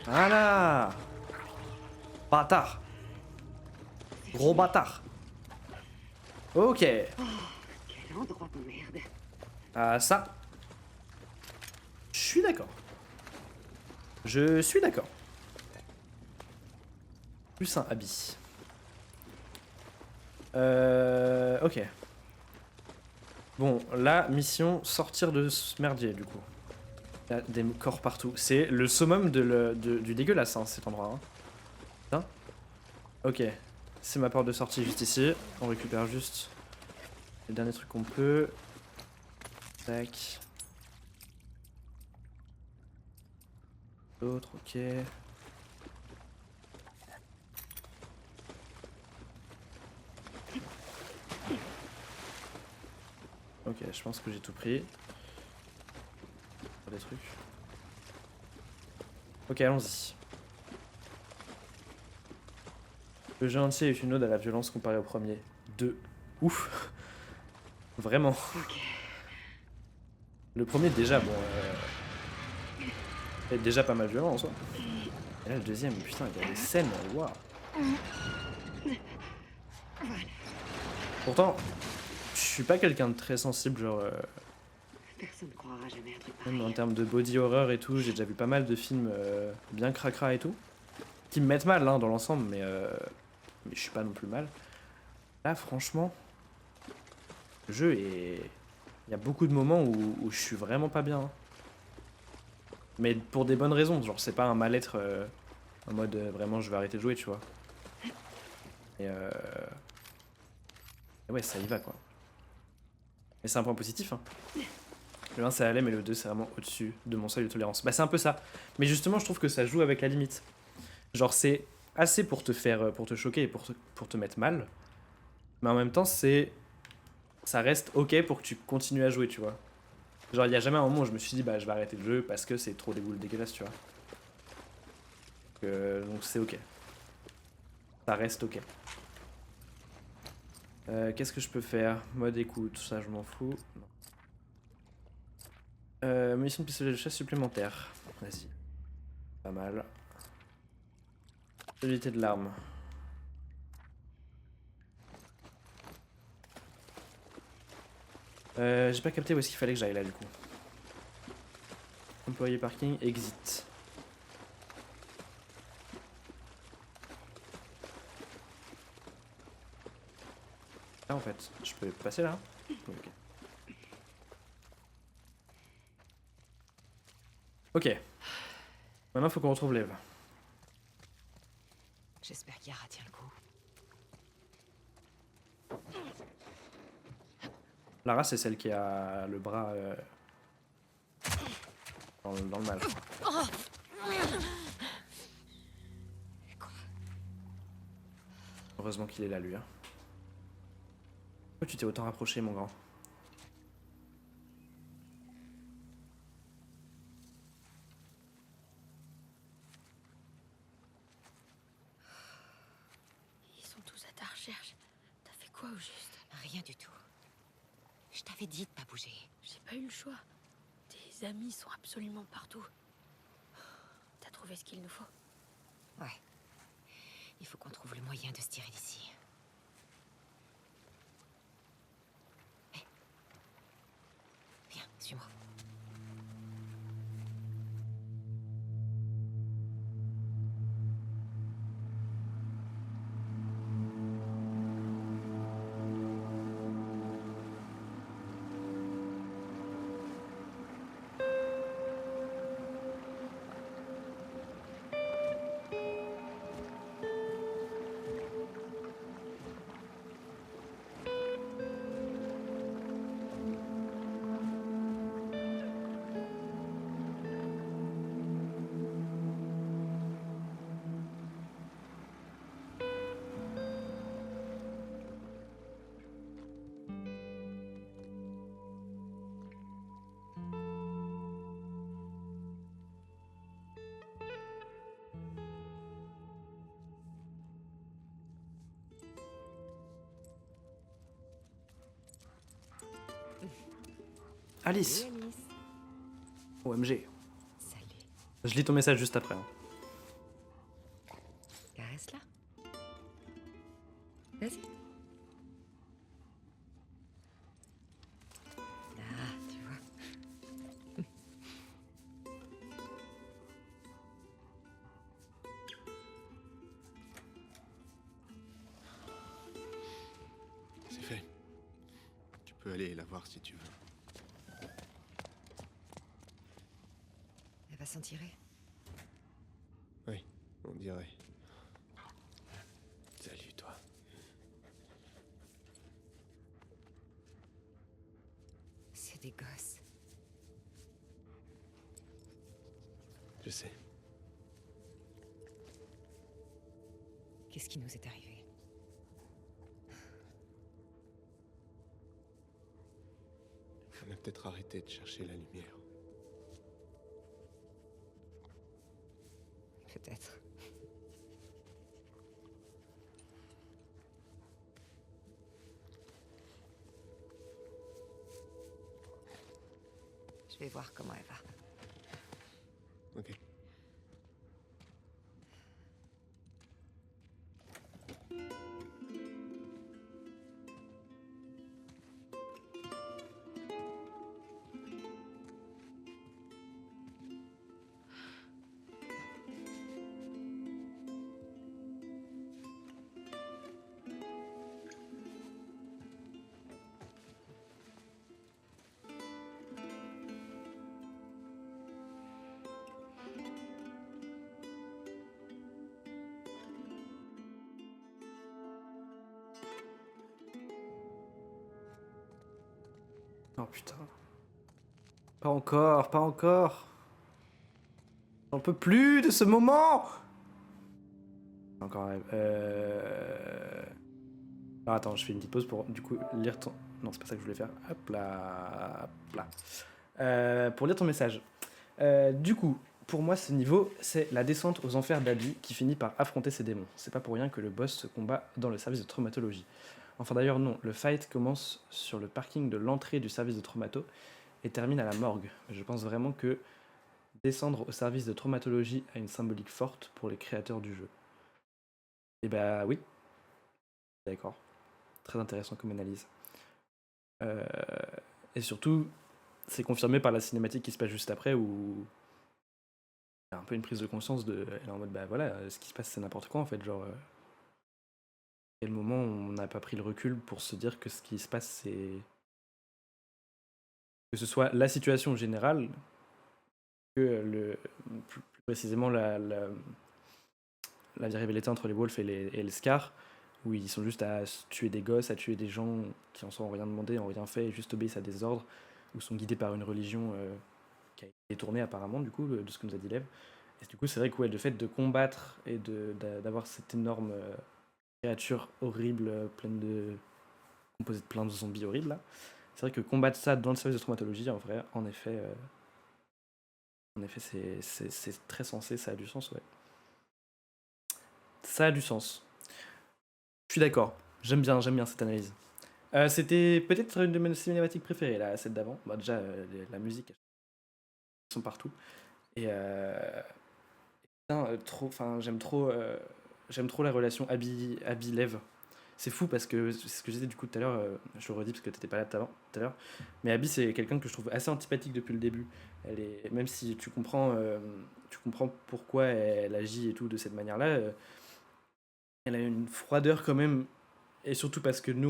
Voilà. Bâtard. Gros bâtard. Ok. Quel endroit de merde. Ah ça. Je suis d'accord. Je suis d'accord. Plus un habit. Ok. Bon, la mission, sortir de ce merdier, du coup. Il y a des corps partout. C'est le summum du dégueulasse, hein, cet endroit. Hein. Putain. Ok. C'est ma porte de sortie juste ici. On récupère juste les derniers trucs qu'on peut. Tac. D'autres, ok. Ok, je pense que j'ai tout pris. Des trucs. Ok, allons-y. Le jeu entier est une ode à la violence comparée au premier. 2. Ouf. Vraiment. Ok. Le premier déjà, bon... est déjà pas mal violent en soi. Et là le deuxième, putain, il y a des scènes, waouh. Pourtant, je suis pas quelqu'un de très sensible, genre... Personne ne croira jamais un truc Même pareil. en termes de body horror et tout, j'ai déjà vu pas mal de films bien cracra et tout. Qui me mettent mal, hein, dans l'ensemble, mais je suis pas non plus mal. Là, franchement, le jeu est Il y a beaucoup de moments où je suis vraiment pas bien, hein. Mais pour des bonnes raisons, genre c'est pas un mal-être en mode vraiment je vais arrêter de jouer, tu vois. Et ouais, ça y va quoi. Mais c'est un point positif, hein. Le 1 ça allait, mais le 2 c'est vraiment au-dessus de mon seuil de tolérance. Bah c'est un peu ça. Mais justement, je trouve que ça joue avec la limite. Genre c'est assez pour te faire, pour te choquer et pour te mettre mal. Mais en même temps, ça reste ok pour que tu continues à jouer, tu vois. Genre il y a jamais un moment où je me suis dit bah je vais arrêter le jeu parce que c'est trop dégueulasse, tu vois. Donc c'est ok. Ça reste ok. Qu'est-ce que je peux faire? Mode écoute, ça je m'en fous. Munition de pistolet de chasse supplémentaire. Vas-y. Pas mal. Stabilité de l'arme. J'ai pas capté où est-ce qu'il fallait que j'aille là du coup. Employé parking, exit. Ah en fait, je peux passer là? Ok. Ok. Maintenant faut qu'on retrouve l'Ève. J'espère qu'Yara tient le coup. Lara c'est celle qui a le bras dans le mal. Heureusement qu'il est là lui, hein. Pourquoi tu t'es autant rapproché mon grand? Ils sont tous à ta recherche. T'as fait quoi au juste? Rien du tout. Je t'avais dit de pas bouger. J'ai pas eu le choix. Tes amis sont absolument partout. T'as trouvé ce qu'il nous faut? Ouais. Il faut qu'on trouve le moyen de se tirer d'ici. Hé. Viens, suis-moi. Alice. Salut, Alice. OMG. Salut. Je lis ton message juste après, hein. Caresse-la. Vas-y. Ah, tu vois. C'est fait. Tu peux aller la voir si tu veux. Elle va s'en tirer. Oui, on dirait. Salut, toi. C'est des gosses. Je sais. Qu'est-ce qui nous est arrivé? On a peut-être arrêté de chercher la lumière. Peut-être. Je vais voir comment elle va. Ok. Oh putain. Pas encore, pas encore. J'en peux plus de ce moment. Encore un rêve. Alors attends, je fais une petite pause pour du coup lire ton... Non, c'est pas ça que je voulais faire. Hop là. Hop là. Pour lire ton message. Du coup, pour moi, ce niveau, c'est la descente aux enfers d'Abby qui finit par affronter ses démons. C'est pas pour rien que le boss se combat dans le service de traumatologie. Enfin d'ailleurs non, le fight commence sur le parking de l'entrée du service de traumato et termine à la morgue. Je pense vraiment que descendre au service de traumatologie a une symbolique forte pour les créateurs du jeu. Et bah oui, d'accord. Très intéressant comme analyse. Et surtout, c'est confirmé par la cinématique qui se passe juste après où il y a un peu une prise de conscience de... Elle est en mode bah voilà, ce qui se passe c'est n'importe quoi en fait, genre... quel moment on n'a pas pris le recul pour se dire que ce qui se passe c'est... Que ce soit la situation générale, que plus précisément la rivalité entre les Wolves et les Scars, où ils sont juste à tuer des gosses, à tuer des gens qui en sont rien demandé, en rien fait, et juste obéissent à des ordres, ou sont guidés par une religion qui a été détournée apparemment, du coup, de ce que nous a dit Lev. Et du coup, c'est vrai que ouais, le fait de combattre et d'avoir cette énorme créature horrible, pleine de... composée de plein de zombies horribles, là, c'est vrai que combattre ça dans le service de traumatologie, en vrai, en effet, c'est très sensé, ça a du sens, ouais. Ça a du sens. Je suis d'accord, j'aime bien cette analyse. C'était peut-être une de mes cinématiques préférées, la celle d'avant. Bah, déjà, la musique, elles sont partout. Et putain, j'aime trop la relation Abby-Lev. C'est fou parce que c'est ce que je disais du coup tout à l'heure, je le redis parce que t'étais pas là tout à l'heure, mais Abby c'est quelqu'un que je trouve assez antipathique depuis le début. Même si tu comprends pourquoi elle agit et tout de cette manière-là, elle a une froideur quand même, et surtout parce que nous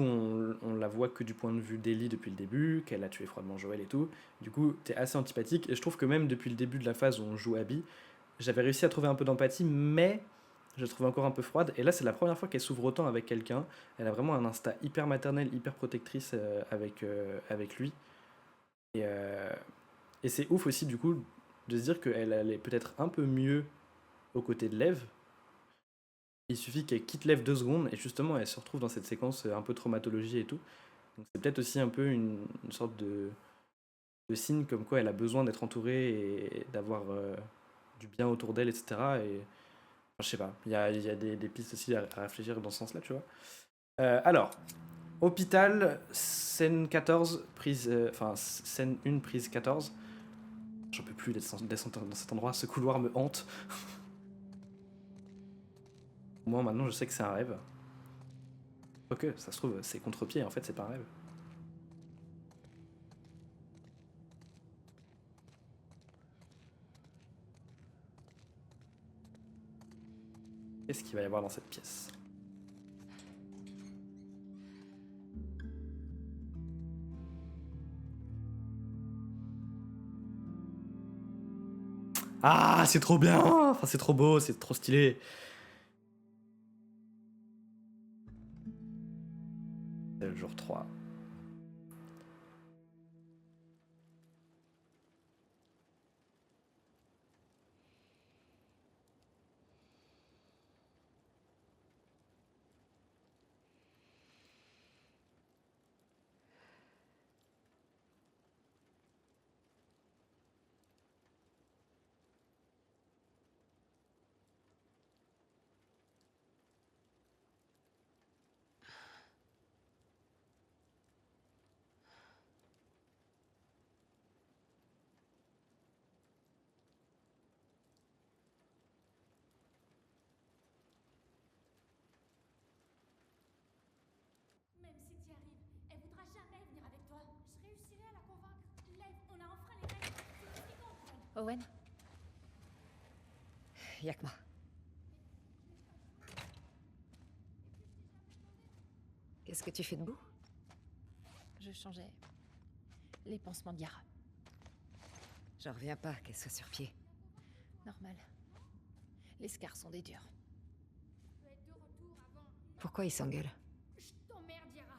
on la voit que du point de vue d'Ellie depuis le début, qu'elle a tué froidement Joel et tout. Du coup t'es assez antipathique, et je trouve que même depuis le début de la phase où on joue Abby, j'avais réussi à trouver un peu d'empathie, mais je la trouvais encore un peu froide. Et là, c'est la première fois qu'elle s'ouvre autant avec quelqu'un. Elle a vraiment un instinct hyper maternel, hyper protectrice avec lui. Et c'est ouf aussi, du coup, de se dire qu'elle allait peut-être un peu mieux aux côtés de Lev. Il suffit qu'elle quitte Lev 2 secondes, et justement, elle se retrouve dans cette séquence un peu traumatologie et tout. Donc c'est peut-être aussi un peu une sorte de signe comme quoi elle a besoin d'être entourée et d'avoir du bien autour d'elle, etc. Et je sais pas, il y a des pistes aussi à réfléchir dans ce sens-là, tu vois. Alors, hôpital, scène 14, scène 1, prise 14. J'en peux plus d'être dans cet endroit, ce couloir me hante. Moi, maintenant, je sais que c'est un rêve. Quoique, ça se trouve, c'est contre-pied, en fait, c'est pas un rêve. Qu'est-ce qu'il va y avoir dans cette pièce ? Ah, c'est trop bien! Enfin, c'est trop beau, c'est trop stylé. C'est le jour 3. Même si t'y arrives, elle voudra jamais venir avec toi. Je réussirai à la convaincre. Lev, on a enfreint les règles. C'est ce qu'on comprenne. Owen? Y'a que moi. Qu'est-ce que tu fais debout? Je changeais les pansements de Yara. J'en reviens pas qu'elle soit sur pied. Normal. Les scars sont des durs. Je peux être de retour avant. Pourquoi ils s'engueulent? Je t'emmerde, Yara.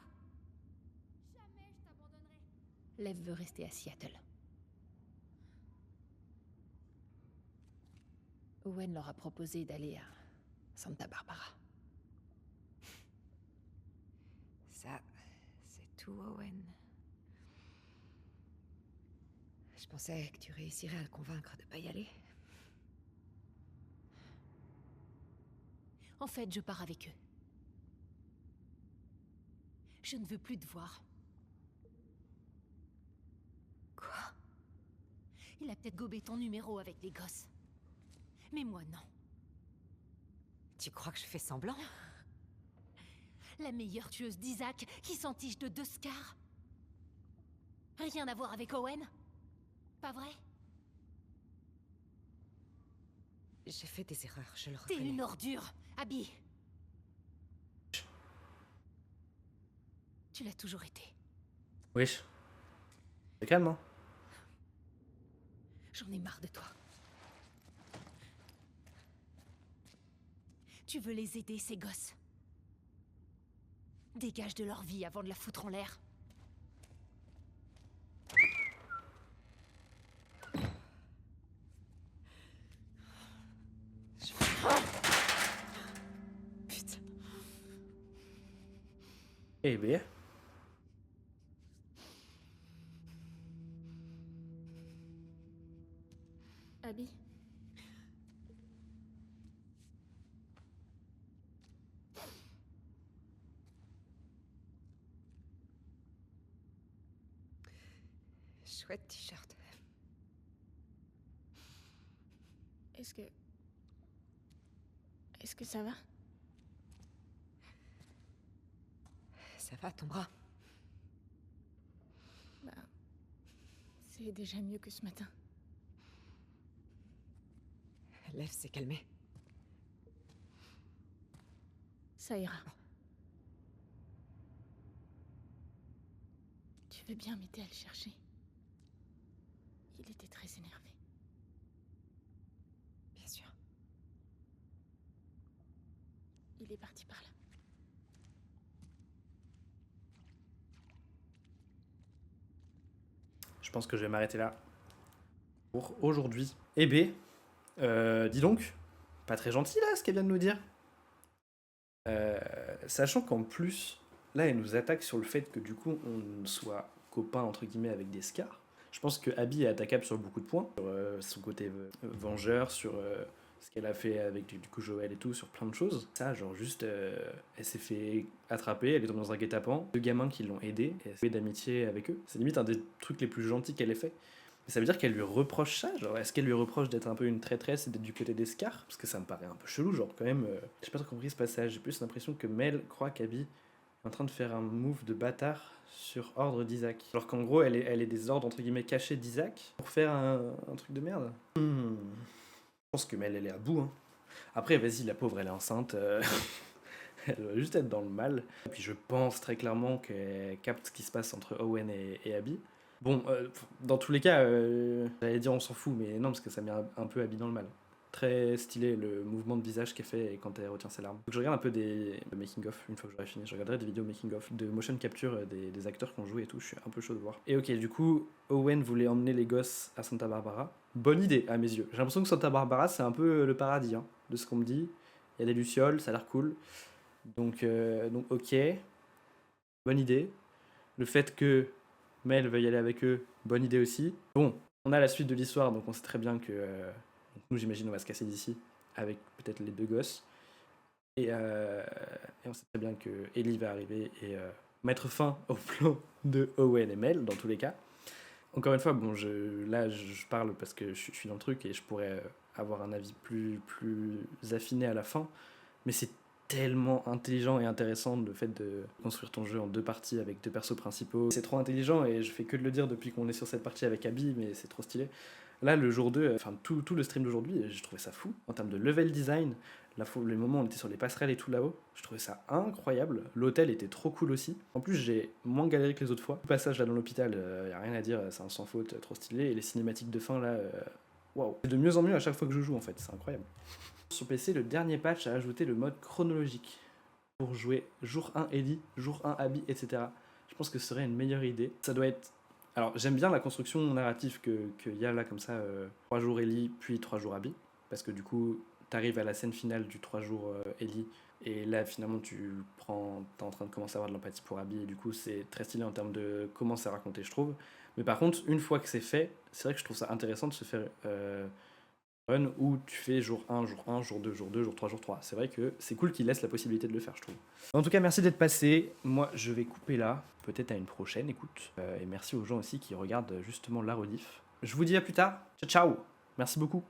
Jamais je t'abandonnerai. Lev veut rester à Seattle. Owen leur a proposé d'aller à Santa Barbara. Ça, c'est tout, Owen. Je pensais que tu réussirais à le convaincre de pas y aller. En fait, je pars avec eux. Je ne veux plus te voir. Quoi? Il a peut-être gobé ton numéro avec les gosses. Mais moi, non. Tu crois que je fais semblant? La meilleure tueuse d'Isaac qui s'entiche de 2 scars. Rien à voir avec Owen? Pas vrai? J'ai fait des erreurs, je le T'es reconnais. une ordure, Abby. Tu l'as toujours été. Wesh. C'est calme, hein. J'en ai marre de toi. Tu veux les aider, ces gosses? Dégage de leur vie avant de la foutre en l'air. Putain. Eh bien. Abby? Chouette t-shirt. Est-ce que ça va? Ça va, ton bras? Bah... C'est déjà mieux que ce matin. Lev s'est calmé. Ça ira. Tu veux bien m'aider à le chercher? Il était très énervé. Bien sûr. Il est parti par là. Je pense que je vais m'arrêter là pour aujourd'hui. Eh B, dis donc, pas très gentil là ce qu'elle vient de nous dire. Sachant qu'en plus, là elle nous attaque sur le fait que du coup on soit copain entre guillemets avec des scars. Je pense que Abby est attaquable sur beaucoup de points, sur son côté vengeur, sur ce qu'elle a fait avec du coup Joël et tout, sur plein de choses. Ça, genre juste, elle s'est fait attraper, elle est tombée dans un guet-apens, 2 gamins qui l'ont aidée, et elle s'est fait d'amitié avec eux. C'est limite un des trucs les plus gentils qu'elle ait fait. Mais ça veut dire qu'elle lui reproche ça, genre est-ce qu'elle lui reproche d'être un peu une traîtresse et d'être du côté des scars? Parce que ça me paraît un peu chelou, genre quand même, j'ai pas trop compris ce passage, j'ai plus l'impression que Mel croit qu'Abby est en train de faire un move de bâtard sur ordre d'Isaac. Alors qu'en gros, elle est des ordres entre guillemets cachés d'Isaac pour faire un truc de merde. Je pense que Mel, elle est à bout. Hein. Après, vas-y, la pauvre, elle est enceinte. Elle doit juste être dans le mal. Et puis je pense très clairement qu'elle capte ce qui se passe entre Owen et Abby. Bon, dans tous les cas, j'allais dire on s'en fout, mais non, parce que ça met un peu Abby dans le mal. Très stylé le mouvement de visage qu'elle fait quand elle retient ses larmes. Donc je regarde un peu des making-of, une fois que j'aurai fini, je regarderai des vidéos making-of, de motion capture des acteurs qui ont joué et tout, je suis un peu chaud de voir. Et ok, du coup, Owen voulait emmener les gosses à Santa Barbara. Bonne idée, à mes yeux. J'ai l'impression que Santa Barbara, c'est un peu le paradis, hein, de ce qu'on me dit. Il y a des lucioles, ça a l'air cool. Donc ok, bonne idée. Le fait que Mel veuille aller avec eux, bonne idée aussi. Bon, on a la suite de l'histoire, donc on sait très bien que... nous, j'imagine, on va se casser d'ici, avec peut-être les 2 gosses. Et on sait très bien que Ellie va arriver et mettre fin au plan de Owen et Mel, dans tous les cas. Encore une fois, bon, là, je parle parce que je suis dans le truc et je pourrais avoir un avis plus affiné à la fin. Mais c'est tellement intelligent et intéressant le fait de construire ton jeu en 2 parties avec 2 persos principaux. C'est trop intelligent et je fais que de le dire depuis qu'on est sur cette partie avec Abby, mais c'est trop stylé. Là, le jour 2, enfin tout le stream d'aujourd'hui, je trouvais ça fou. En termes de level design, les moments où on était sur les passerelles et tout là-haut, je trouvais ça incroyable. L'hôtel était trop cool aussi. En plus, j'ai moins galéré que les autres fois. Le passage là dans l'hôpital, y a rien à dire, c'est un sans faute, trop stylé. Et les cinématiques de fin là, waouh. C'est de mieux en mieux à chaque fois que je joue en fait, c'est incroyable. Sur PC, le dernier patch a ajouté le mode chronologique pour jouer jour 1 Ellie, jour 1 Abby, etc. Je pense que ce serait une meilleure idée. Ça doit être Alors j'aime bien la construction narrative qu'il y a là comme ça, 3 jours Ellie, puis 3 jours Abby, parce que du coup t'arrives à la scène finale du 3 jours Ellie, et là finalement t'es en train de commencer à avoir de l'empathie pour Abby, et du coup c'est très stylé en termes de comment c'est raconté je trouve. Mais par contre une fois que c'est fait, c'est vrai que je trouve ça intéressant de se faire run où tu fais jour 1, jour 2, jour 2, jour 3, jour 3. C'est vrai que c'est cool qu'ils laissent la possibilité de le faire, je trouve. En tout cas, merci d'être passé. Moi, je vais couper là. Peut-être à une prochaine, écoute. Et merci aux gens aussi qui regardent justement la rediff. Je vous dis à plus tard. Ciao, ciao. Merci beaucoup.